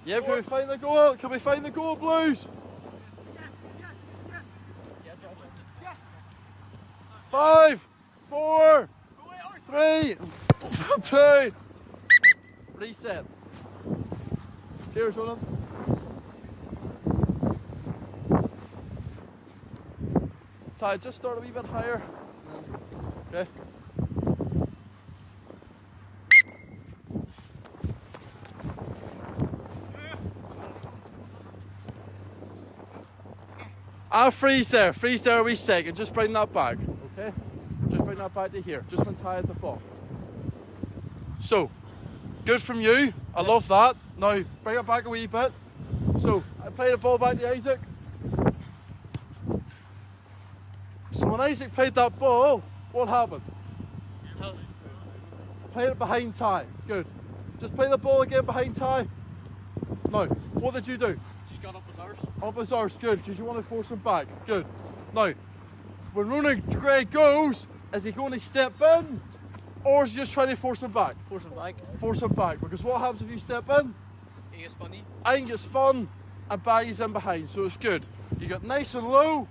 Yeah, can we find the goal? Can we find the goal, Blues? 5, 4, 3, 2, reset. Cheers, Ronan. Ty, just start a wee bit higher. Okay. I'll freeze there a wee second, just bring that back, okay? Just bring that back to here, just when Ty at the ball. So, good from you, I love that. Now, bring it back a wee bit. So, I play the ball back to Isaac. So when Isaac played that ball, what happened? Played it behind Ty, good. Just play the ball again behind Ty. Now, what did you do? Just got up his arse. Up his arse, good, because you want to force him back, good. Now, when Ronan Gray goes, is he going to step in, or is he just trying to force him back? Force him back. Force him back, because what happens if you step in? He gets spunny. I can get spun, and baggy's in behind, so it's good. You get nice and low,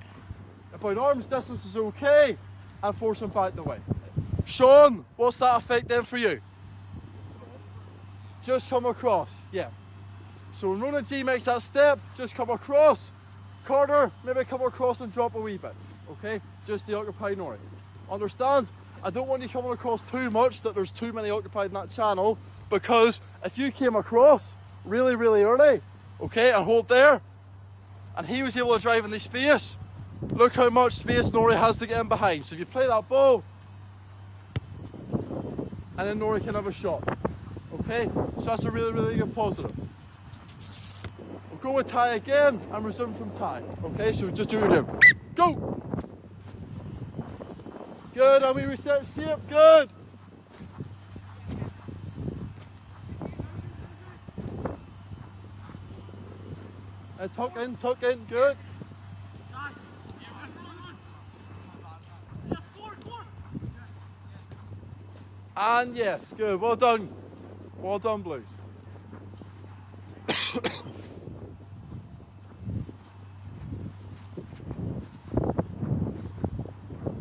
about arm's distance is okay, and force him back the way. Sean, what's that effect then for you? Just come across, yeah. So when Ronan G makes that step, just come across. Carter, maybe come across and drop a wee bit, okay? Just to occupy Nori. Understand? I don't want you coming across too much that there's too many occupied in that channel, because if you came across really, really early, okay, and hold there, and he was able to drive in the space, look how much space Nori has to get in behind. So if you play that ball, and then Nori can have a shot, okay? So that's a really, really good positive. We'll go with Ty again and resume from Ty, okay? So just do it again. Go! Good, and we reset shape, good! And tuck in, good. And yes, good, well done. Well done, Blues.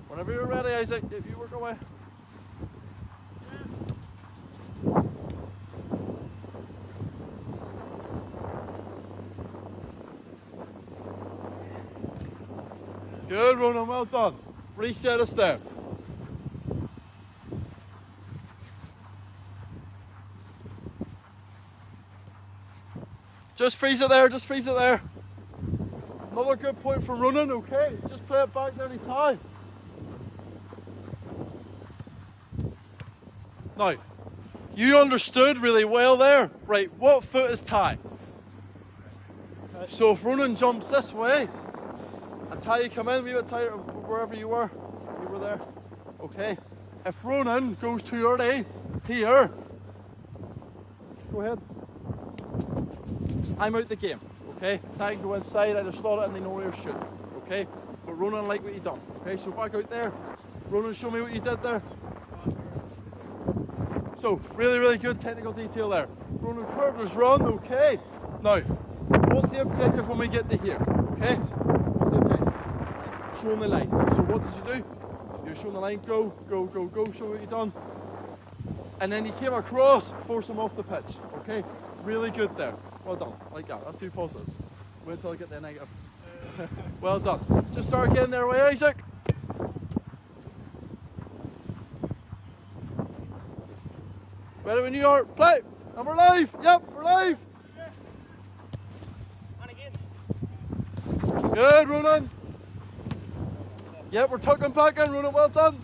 Whenever you're ready, Isaac, if you work away. Good, Ronan, well done. Reset us there. Just freeze it there, just freeze it there. Another good point for Ronan, okay? Just play it back nearly time. Now, you understood really well there. Right, what foot is Ty? So if Ronan jumps this way, and Ty you come in, we would Ty wherever you were there, okay? If Ronan goes too early, here, go ahead. I'm out the game, okay? Ty can go inside, either slot it and they know where to shoot, okay? But Ronan like what you done, okay? So back out there. Ronan, show me what you did there. So, really, really good technical detail there. Ronan curved his run, okay? Now, what's the objective when we get to here, okay? What's the objective? Showing the line. So what did you do? You're showing the line, go, show what you done. And then he came across, force him off the pitch, okay? Really good there. Well done, like that, that's 2 positives. Wait until I get the negative. Well done. Just start again there, way Isaac. Ready when you are, play! And we're live, yep, we're live! And again. Good, Ronan. Yep, we're tucking back in, Ronan, well done.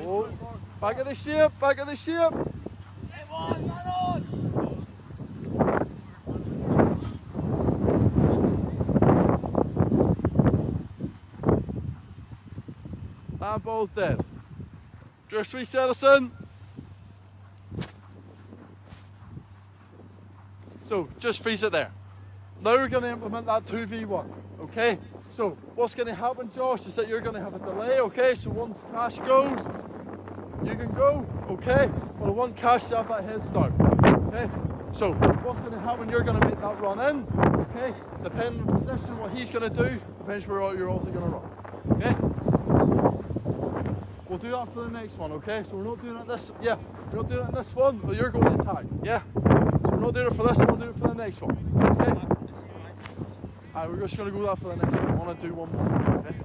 Oh, back of the shape, back of the shape. That ball's dead. Just reset us in. So, just freeze it there. Now we're going to implement that 2v1, okay? So, what's going to happen, Josh, is that you're going to have a delay, okay? So once Cash goes, you can go, okay? But I want Cash to have that head start, okay? So what's going to happen, you're going to make that run in, okay? Depending on the position, what he's going to do, depends where you're also going to run, okay? We'll do that for the next one, okay? So we're not doing it this, we're not doing it this one, but you're going to attack, yeah? So we're not doing it for this one, we'll do it for the next one, okay? Alright, we're just going to go that for the next one. I want to do one more, okay?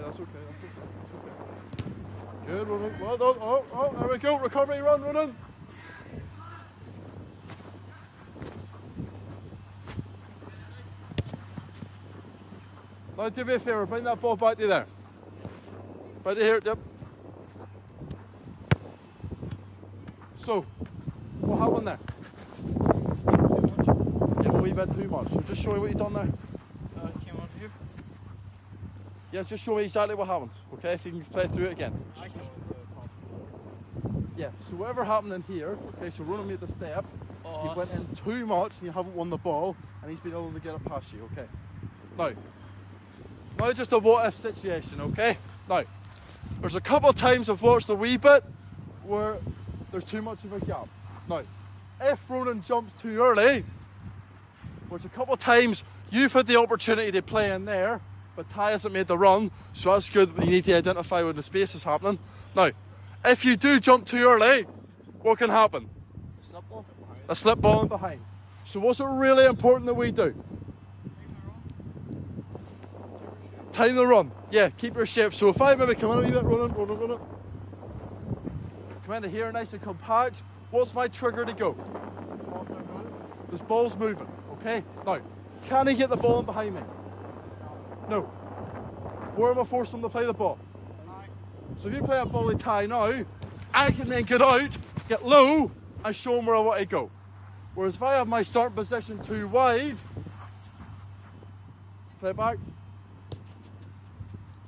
That's okay. Good, running. Well done. Oh, there we go. Recovery run, running. Now do me a favour, bring that ball back to there. Right here, yep. So, what happened there? Yeah, a wee bit too much. So just show me what you've done there. Came on here. Yeah, just show me exactly what happened, okay? If you can play through it again. Yeah, so whatever happened in here, okay, so Ronan made the step, you went in too much and you haven't won the ball, and he's been able to get it past you, okay? Now just a what if situation, okay? Now, there's a couple of times I've watched a wee bit where there's too much of a gap. Now, if Ronan jumps too early, which a couple of times you've had the opportunity to play in there, but Ty hasn't made the run, so that's good. You need to identify when the space is happening. Now, if you do jump too early, what can happen? Slip ball. A slip ball in behind. So what's it really important that we do? Time the run. Yeah, keep your shape. So if I maybe come in a wee bit, run. Come into here nice and compact. What's my trigger to go? This ball's moving, okay? Now, can he get the ball in behind me? No. Where am I forcing him to play the ball? So if you play a ball to Ty now, I can then get out, get low, and show him where I want to go. Whereas if I have my starting position too wide, play back,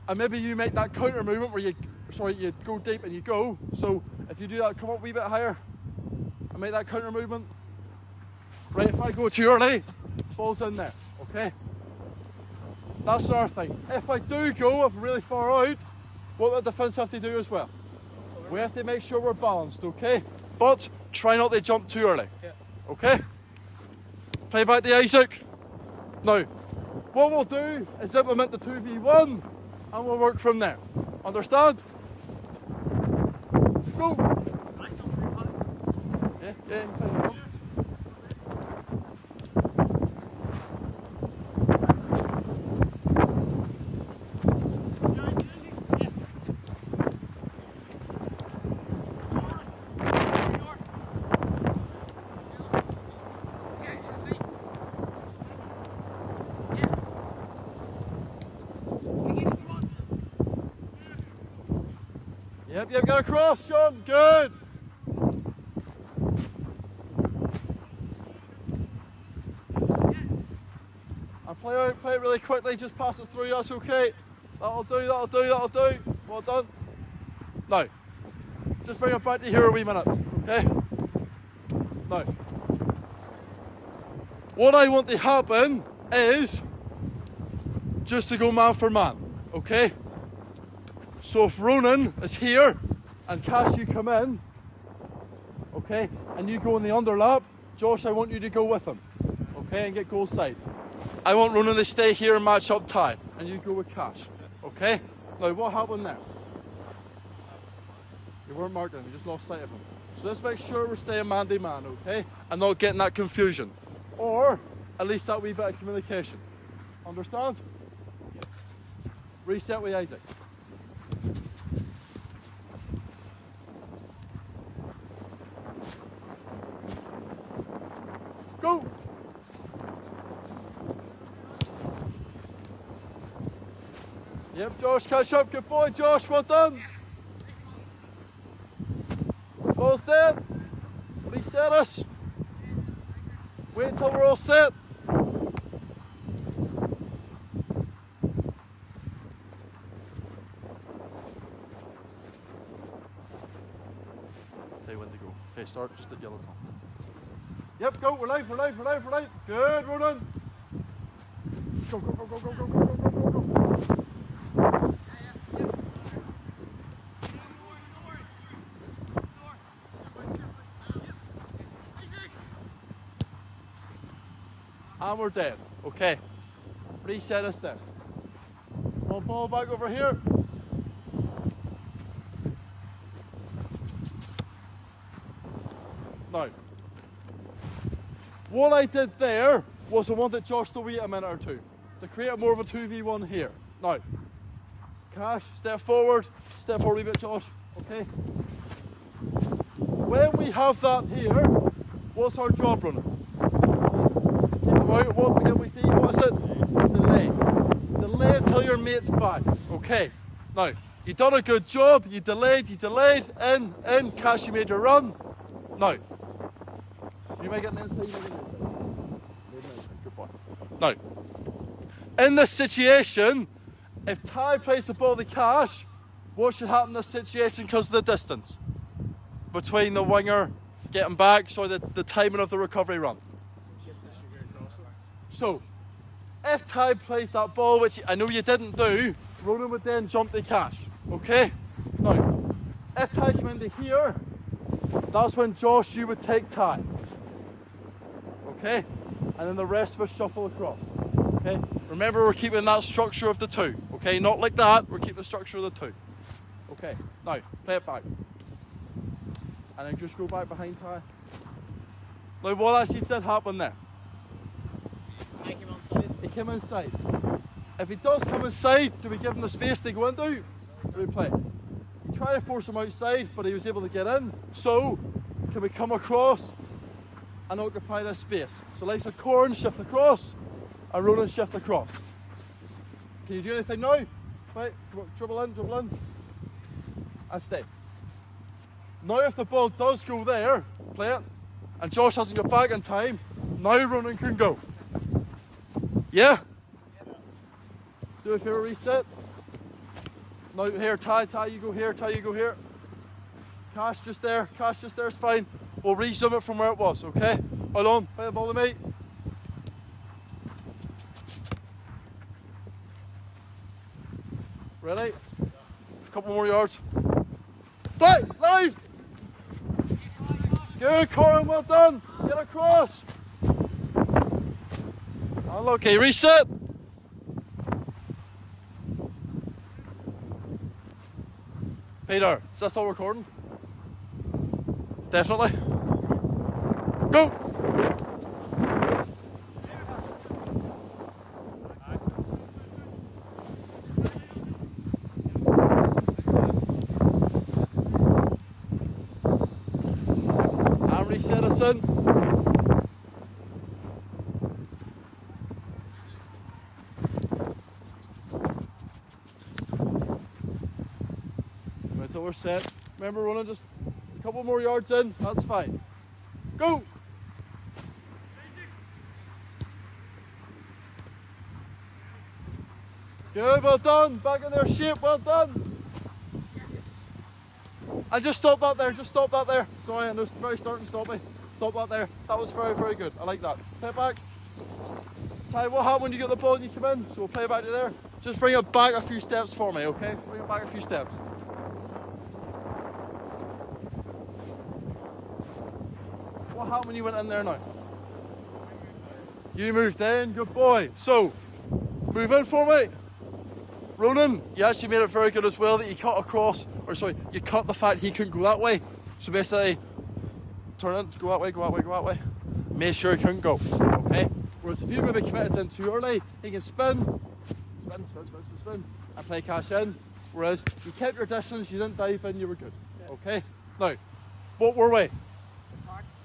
and maybe you make that counter movement where you go deep and you go. So if you do that, come up a wee bit higher, and make that counter movement. Right, if I go too early, ball's in there, okay? That's our thing. If I do go really far out, what the defence have to do as well? We have to make sure we're balanced, okay? But try not to jump too early, okay? Play back to Isaac. Now, what we'll do is implement the 2v1 and we'll work from there. Understand? Go! Yeah. Yep, got a cross, Sean. Good. And play it really quickly. Just pass it through. That's okay. That'll do. Well done. Now, just bring it back to here a wee minute. Okay. Now, what I want to happen is just to go man for man. Okay. So if Ronan is here and Cash, you come in, okay, and you go in the underlap, Josh, I want you to go with him, okay, and get goal side. I want Ronan to stay here and match up Ty, and you go with Cash, okay? Now, what happened there? You weren't marking him, you just lost sight of him. So let's make sure we're staying man to man, okay, and not getting that confusion, or at least that wee bit of communication. Understand? Reset with Isaac. Go! Yep, Josh, catch up. Good boy, Josh. Well done. Ball's dead. Reset us. Wait until we're all set. say when to go. Okay, start just at yellow call. Yep, go, we're live, we're live, we're live, we're live. Good, Ronan. Go, go, go, go, go, go, go, go, go, go. And we're dead. Okay. Reset us then. One ball back over here. Now, what I did there was I wanted Josh to wait a minute or two to create more of a 2v1 here. Now, Cash, step forward a wee bit, Josh. Okay. When we have that here, what's our job, Ronan? What begin with D? What is it? Delay. Delay until your mate's back. Okay. Now, you've done a good job. You delayed. In. Cash, you made your run. Now, you may get an inside. Good boy. Now, in this situation, if Ty plays the ball to Cash, what should happen in this situation because of the distance between the winger getting back, so the timing of the recovery run? So, if Ty plays that ball, which I know you didn't do, Ronan would then jump to Cash. Okay? Now, if Ty came into here, that's when Josh, you would take Ty. Okay? And then the rest of us shuffle across. Okay? Remember, we're keeping that structure of the two. Okay? Not like that, we're keeping the structure of the two. Okay, now, play it back. And then just go back behind Ty. Now, what actually did happen there? He came inside. If he does come inside, do we give him the space to go into? We play. We try to force him outside, but he was able to get in. So, can we come across and occupy this space? So, Lisa Corn shift across, and Ronan shift across. Can you do anything now? Right, dribble in, and stay. Now, if the ball does go there, play it, and Josh hasn't got back in time, now Ronan can go. Yeah? Do a fair reset. Now here, Ty, you go here, Ty, you go here. Cash just there is fine. We'll resume it from where it was, okay? Hold on, play the ball to me. Ready? A couple more yards. Play, live! Good, Corin, well done. Get across. Okay, reset. Peter, is that still recording? Definitely. Go! And reset us in. So we're set. Remember, running just a couple more yards in. That's fine. Go! Good, well done. Back in their shape, well done. And just stop that there, Sorry, I know it's very starting to stop me. Stop that there. That was very, very good. I like that. Play it back. Ty, what happened when you get the ball and you come in? So we'll play it back to there. Just bring it back a few steps for me, okay? Bring it back a few steps. What happened when you went in there now? You moved in, good boy. So, move in for me. Ronan, you actually made it very good as well that you cut across, you cut the fact he couldn't go that way. So basically, turn in, go that way. Make sure he couldn't go, okay? Whereas if you maybe committed in too early, he can spin, and play Cash in. Whereas you kept your distance, you didn't dive in, you were good, okay? Now, what were we?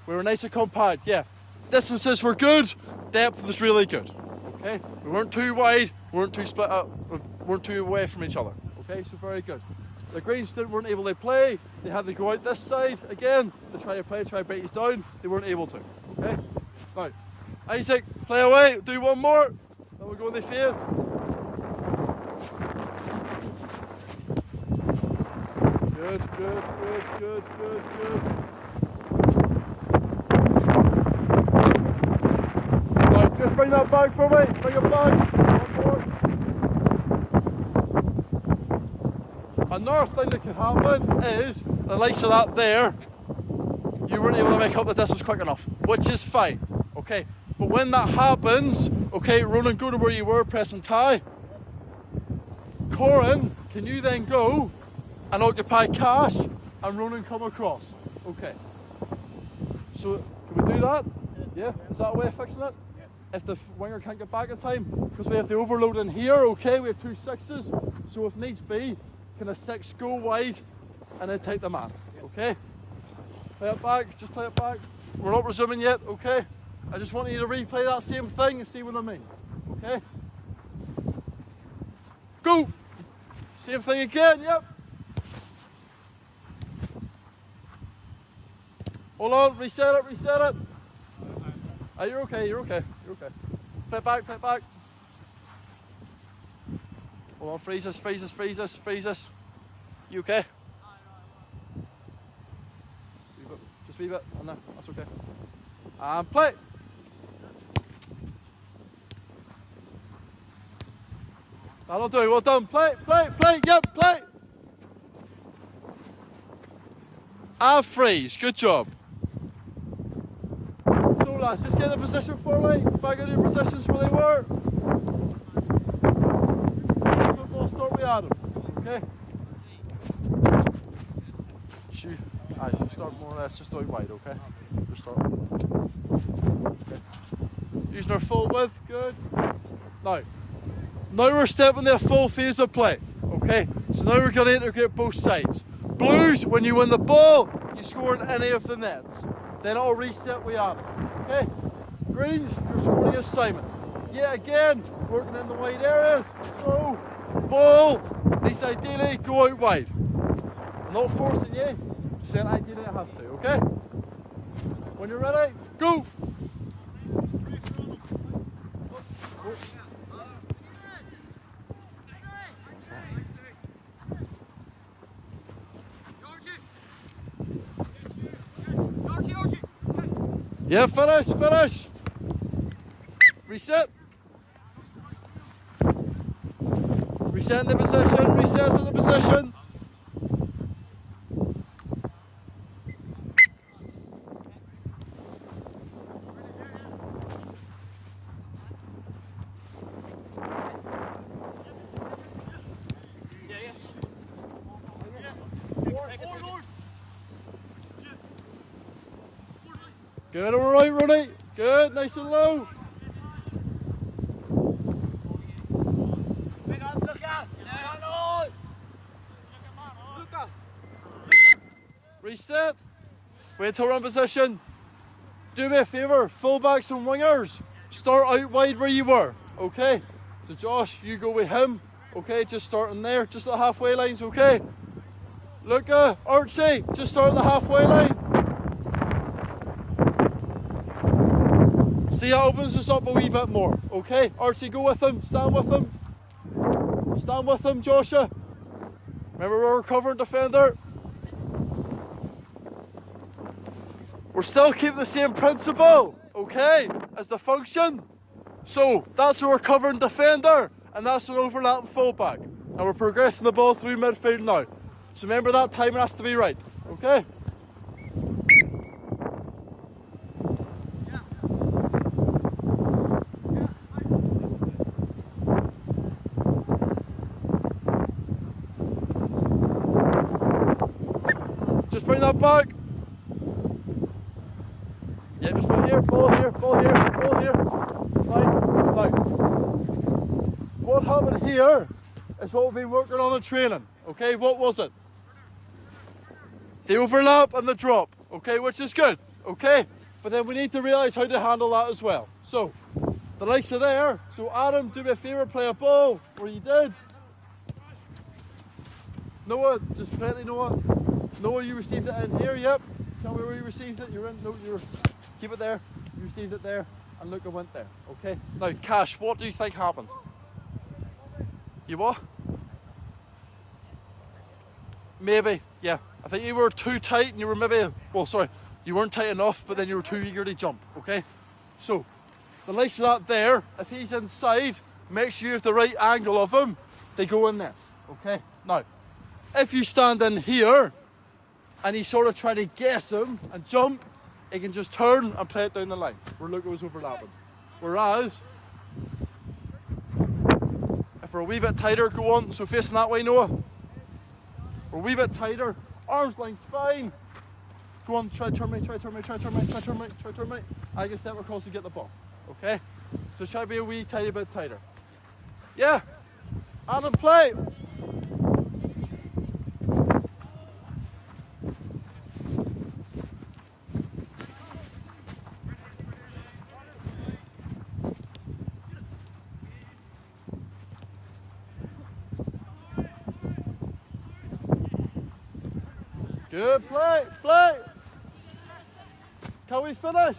We were nice and compact, yeah. Distances were good, depth was really good, okay? We weren't too wide, we weren't too split up, we weren't too away from each other, okay? So very good. The Greens weren't able to play, they had to go out this side again to try to break us down, they weren't able to, okay? Now, Isaac, play away, do one more, then we'll go in the face. Good. bring that back for me. Bring it back. One more. Another thing that could happen is, the likes of that there, you weren't able to make up the distance quick enough, which is fine, okay? But when that happens, okay, Ronan, go to where you were, pressing tie. Corin, can you then go and occupy Cash and Ronan come across? Okay. So, can we do that? Yeah? Is that a way of fixing it? Yeah. If the winger can't get back in time, because we have the overload in here, okay, we have 2 6s, so if needs be, can a 6 go wide and then take the man, okay? Play it back, just play it back. We're not resuming yet, okay? I just want you to replay that same thing and see what I mean, okay? Go! Same thing again, yep. Hold on, reset it, reset it. Oh, you're okay, you're okay, you're okay. Play it back, play it back. Hold on, freeze us, freeze us, freeze us, freeze us. You okay? Just leave it on there, that's okay. And play. That'll do, well done. Play, play, play, yep, play. And freeze, good job. So lads, just get the position for me. Back into your positions where they were. Football start with Adam, okay? Shoot. Aye, you start more or less just out wide, okay? Just start. Okay. Using our full width, good. Now we're stepping to a full phase of play, okay? So now we're going to integrate both sides. Blues, when you win the ball, you score in any of the nets. Then it'll reset with Adam, okay? Greens, you're scoring as Simon. Yet again, working in the wide areas. So, ball, these ideally go out wide. I'm not forcing you, just saying ideally it has to, okay? When you're ready, go! Yeah, finish, finish. Reset. Reset in the position, reset in the position. Good, all right, Ronnie. Good, nice and low. Reset. Wait till we're in position. Do me a favour, fullbacks and wingers, start out wide where you were, okay? So Josh, you go with him, okay? Just starting there, just at the halfway lines, okay? Luca, Archie, just start at the halfway line. See how it opens us up a wee bit more, okay? Archie, go with him, stand with him. Stand with him, Joshua. Remember we're covering defender. We're still keeping the same principle, okay, as the function. So that's where we're covering defender, and that's an overlapping fullback. And we're progressing the ball through midfield now. So remember that timing has to be right, okay? Just bring that back. Yeah, just put here, ball here, ball here, ball here. Fine, fine. What happened here is what we've been working on in training. Okay, what was it? The overlap and the drop. Okay, which is good. Okay, but then we need to realise how to handle that as well. So, the likes are there. So Adam, do me a favour, play a ball where you did. Noah, just plenty Noah. Noah, you received it in here, yep. Tell me where you received it. You're in, no, you're, keep it there. You received it there, and look, it went there, okay? Now, Cash, what do you think happened? You what? Maybe, yeah. I think you were too tight, and you were maybe, well, sorry, you weren't tight enough, but then you were too eager to jump, okay? So, the likes of that there, if he's inside, make sure you have the right angle of him, they go in there, okay? Now, if you stand in here, and he sort of try to guess him and jump, he can just turn and play it down the line, where look, it was overlapping. Whereas, if we're a wee bit tighter, go on, so facing that way, Noah. We're a wee bit tighter, arms length's fine. Go on, try turn me, try turn me, try turn me, try turn me, try turn me. I can step across to get the ball, okay? So try to be a wee tiny bit tighter. Yeah, Adam, play. Good play, play. Can we finish?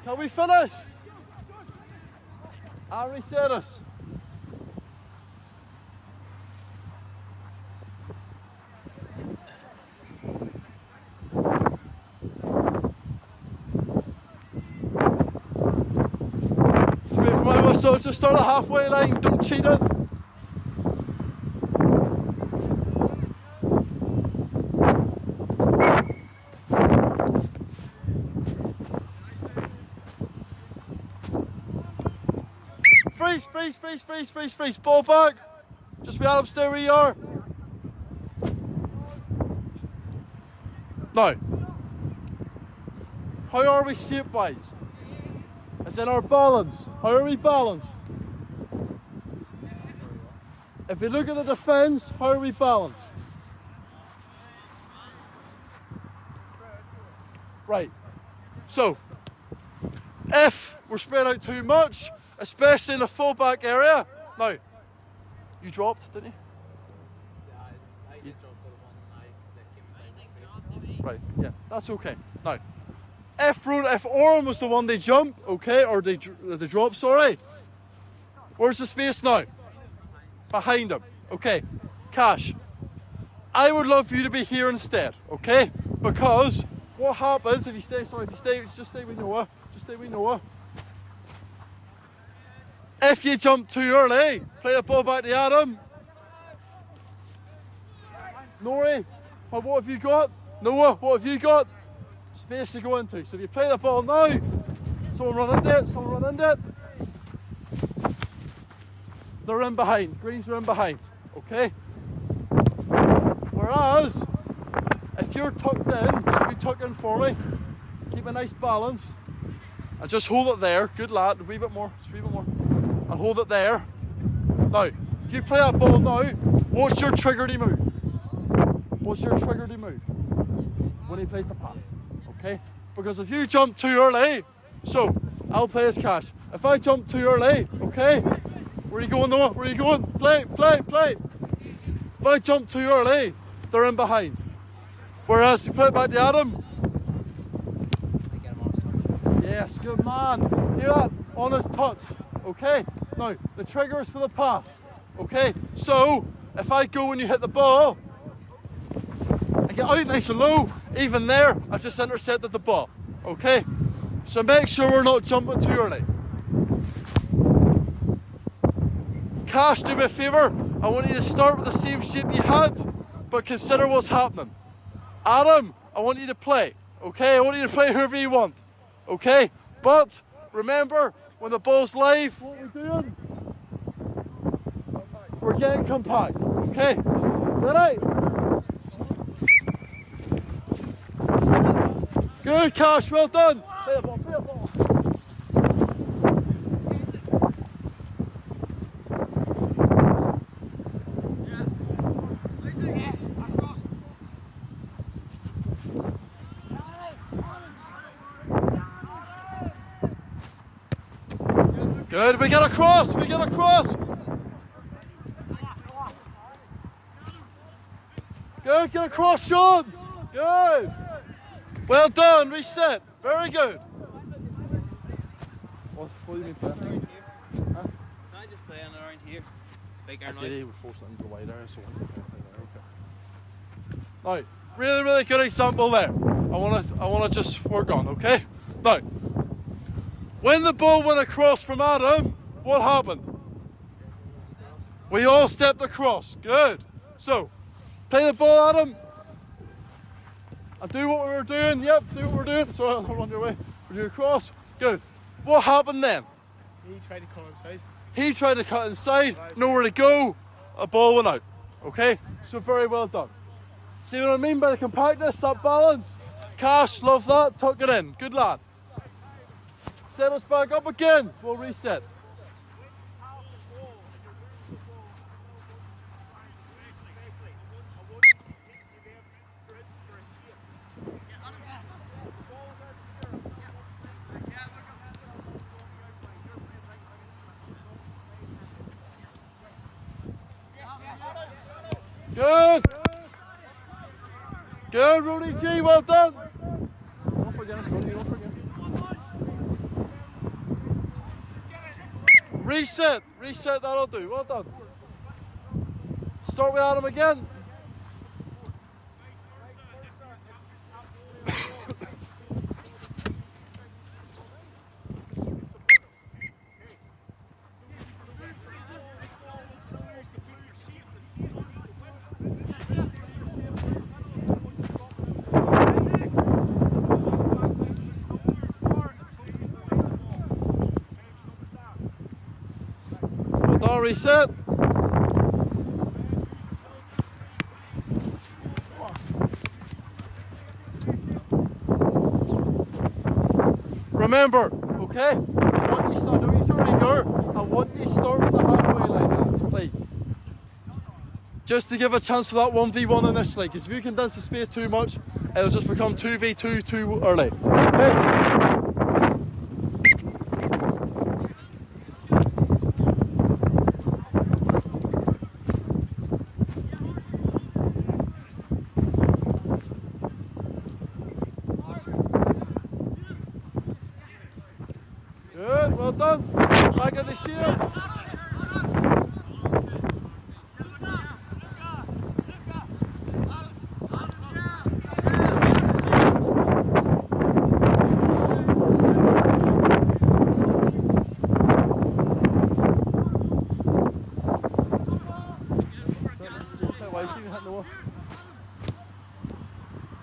Can we finish? Ari said us. Wait for my whistle, just start at halfway line, don't cheat it. Freeze, ball back. Just be Adam, stay where you are. Now, how are we shape-wise? As in our balance. How are we balanced? If we look at the defence, how are we balanced? Right. So, if we're spread out too much, especially in the full-back area. Now, you dropped, didn't you? Yeah, I did drop the one that came in. Right, yeah, that's okay. Now, if Oren was the one they jump, okay, or they drop, sorry. Where's the space now? Behind him. Okay, Cash. I would love for you to be here instead, okay? Because what happens if you stay, just stay with Noah. Just stay with Noah. If you jump too early, play the ball back to Adam. Nori, what have you got? Noah, what have you got? Space to go into. So if you play the ball now, someone run into it, They're in behind, greens are in behind, okay? Whereas, if you're tucked in, so you tuck in for me, keep a nice balance, and just hold it there, good lad, a wee bit more, and hold it there. Now, if you play that ball now, what's your trigger-y move? What's your trigger-y move? When he plays the pass, okay? Because if you jump too early, so, I'll play as Cash. If I jump too early, okay? Where are you going, Noah? Where are you going? Play. If I jump too early, they're in behind. Whereas, you play it back to Adam. Yes, good man. Hear that? On his touch. Okay? Now, the trigger is for the pass. Okay? So, if I go when you hit the ball, I get out nice and low. Even there, I just intercepted the ball. Okay? So make sure we're not jumping too early. Cash, do me a favour. I want you to start with the same shape you had, but consider what's happening. Adam, I want you to play. Okay? I want you to play whoever you want. Okay? But remember, when the ball's live, what we're doing? We're getting compact. Okay? Ready? Good, Cash, well done. Play the ball, play the ball. Good, we get across. Good, get across, Sean. Good. Well done, reset. Very good. What do you mean play? Huh? I just playing around here. Big I did, he would force it into the wide area, so okay. Now, really good example there. I wanna just work on, okay? Now, When the ball went across from Adam, what happened? We all stepped across. Good. So, play the ball, Adam. And do what we were doing. Yep, do what we're doing. Sorry, I'll run your way. We're doing across. Good. What happened then? He tried to cut inside. He tried to cut inside. Nowhere to go. A ball went out. Okay? So very well done. See what I mean by the compactness, that balance? Cash, love that. Tuck it in. Good lad. Set us back up again. We'll reset. Good. Good, Rooney G. Well done. Don't forget us, Rooney. Don't forget. Reset. Reset. That'll do. Well done. Start with Adam again. Reset. Remember, okay? I want you start doing your rigor. I want you to start with the halfway line, lads, please. Just to give a chance for that 1v1 initially, because if you condense the space too much, it'll just become 2v2 too early. Okay? Good, well done. Back of the shield.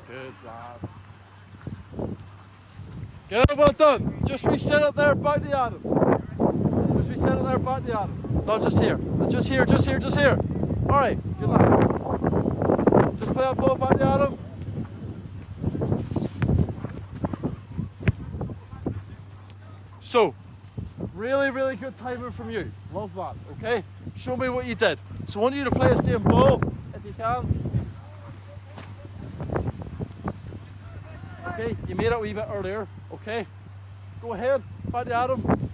Good lad. Good, well done. Just reset it there, back to Adam. Just reset it there, back to Adam. No, just here. Just here, just here, just here. Alright, good lad. Just play that ball back to Adam. So, really, really good timing from you. Love that, okay? Show me what you did. So I want you to play the same ball, if you can. Okay, you made it a wee bit earlier, okay? Go ahead, back to Adam.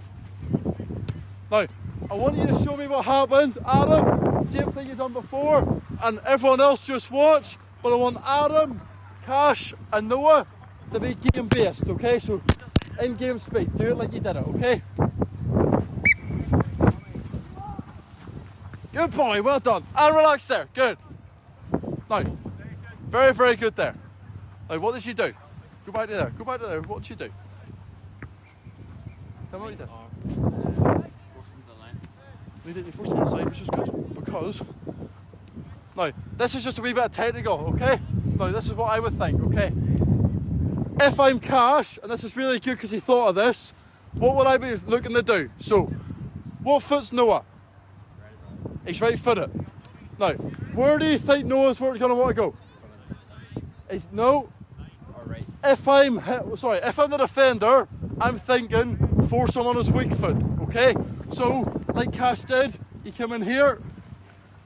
Now, I want you to show me what happened. Adam, same thing you've done before, and everyone else just watch, but I want Adam, Cash, and Noah to be game-based, okay? So, in-game speed, do it like you did it, okay? Good boy, well done. And relax there, good. Now, very, very good there. Now, what did you do? Go back to there, go back to there. What did you do? Tell me what you did. You did your first inside, which is good, because now this is just a wee bit of technical, okay? Now this is what I would think, okay? If I'm Cash, and this is really good because he thought of this, what would I be looking to do? So, what foot's Noah? He's right-footed. Now, where do you think Noah's going to want to go? He's no. If I'm the defender, I'm thinking force him on his weak foot, okay? So, like Cash did, you come in here,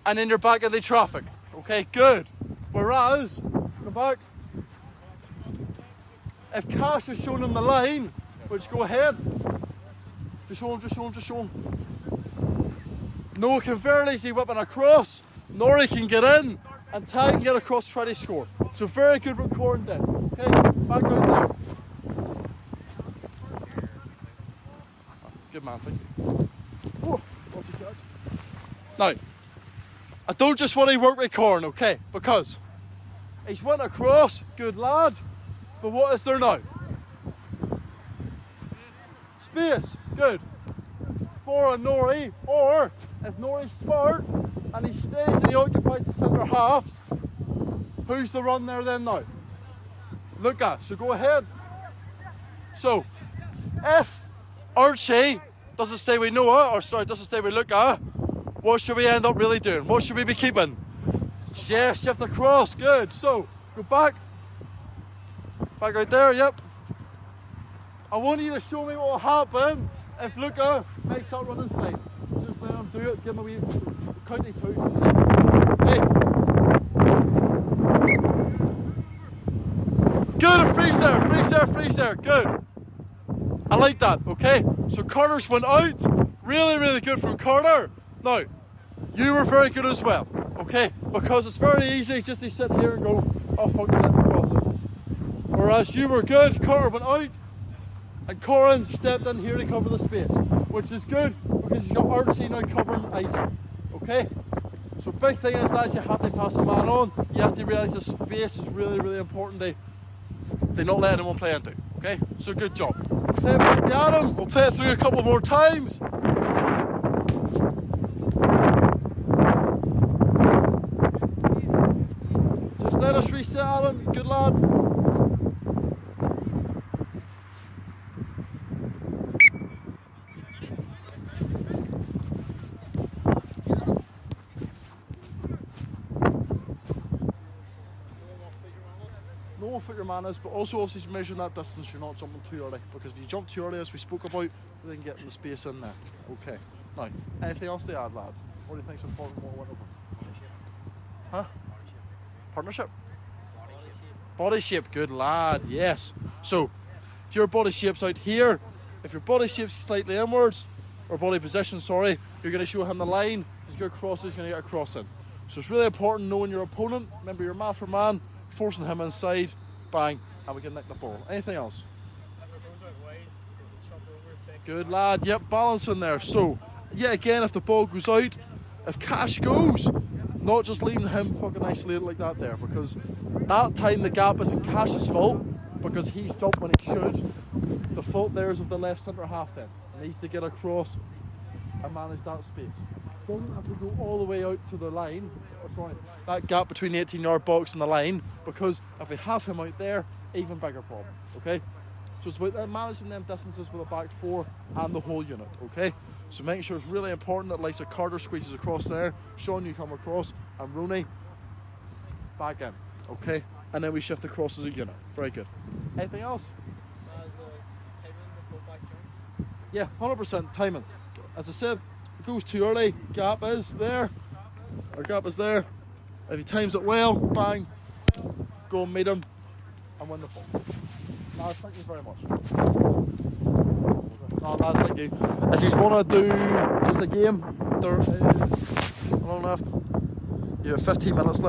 and then you're back in the traffic, okay? Good. Whereas, go back. If Cash is showing him the line, which go ahead, just show him, just show him, just show him. Noah can very easily whip it across, Nori can get in, and Ty can get across to try to score. So very good what Corn did. Okay, back out there. Good man, thank you. Oh, what's he catch? Now, I don't just want to work with Corn, okay? Because he's went across, good lad. But what is there now? space. Good. For a Nori, or if Nori's smart and he stays and he occupies the centre halves, who's the run there then now? Luca, so go ahead. So, if Archie doesn't stay with Noah, or sorry, doesn't stay with Luca, what should we end up really doing? What should we be keeping? Yeah, shift across, good. So, go back. Back out there, yep. I want you to show me what will happen if Luca makes that run inside. Just let him do it, give him a wee count to 2. Hey. Good, a freeze there, freeze there, freeze there, good. I like that, okay? So Carter's went out, really, really good from Carter. Now, you were very good as well, okay? Because it's very easy just to sit here and go, oh fuck it, let me cross it. Whereas you were good, Carter went out, and Corin stepped in here to cover the space, which is good because he's got Archie now covering Isaac, okay? So big thing is, lads, you have to pass a man on. You have to realise the space is really, really important to not let anyone play into, okay? So good job. Play it back to Adam, we'll play it through a couple more times. Just let us reset, Adam, good lad. Know what foot your man is, but also obviously measuring that distance, you're not jumping too early, because if you jump too early, as we spoke about, then getting the space in there. Okay. Now, anything else to add, lads? What do you think's important? What went over? Huh? Partnership? Body shape, good lad, yes. So, if your body shape's out here, if your body shape's slightly inwards, or body position, sorry, you're going to show him the line. He's going to cross, he's going to get a cross in. So it's really important knowing your opponent. Remember, you're man for man, forcing him inside, bang, and we can nick the ball. Anything else? Good lad, yep, balancing there. So, yet again, if the ball goes out, if Cash goes, not just leaving him fucking isolated like that there, because that time the gap isn't Cash's fault, because he's jumped when he should. The fault there is of the left centre half then. He needs to get across and manage that space. Doesn't have to go all the way out to the line, or sorry, that gap between the 18-yard box and the line, because if we have him out there, even bigger problem, okay? So it's about managing them distances with a back four and the whole unit, okay? So making sure it's really important that like Carter squeezes across there, Sean you come across, and Rooney back in, okay? And then we shift across as a unit. Very good. Anything else? Yeah, 100% timing. As I said, it goes too early, gap is there, our gap is there. If he times it well, bang, go and meet him and win the ball. Lads, thank you very much. No, lads, thank you. If you want to do just a game, there is, how long left? You have 15 minutes left.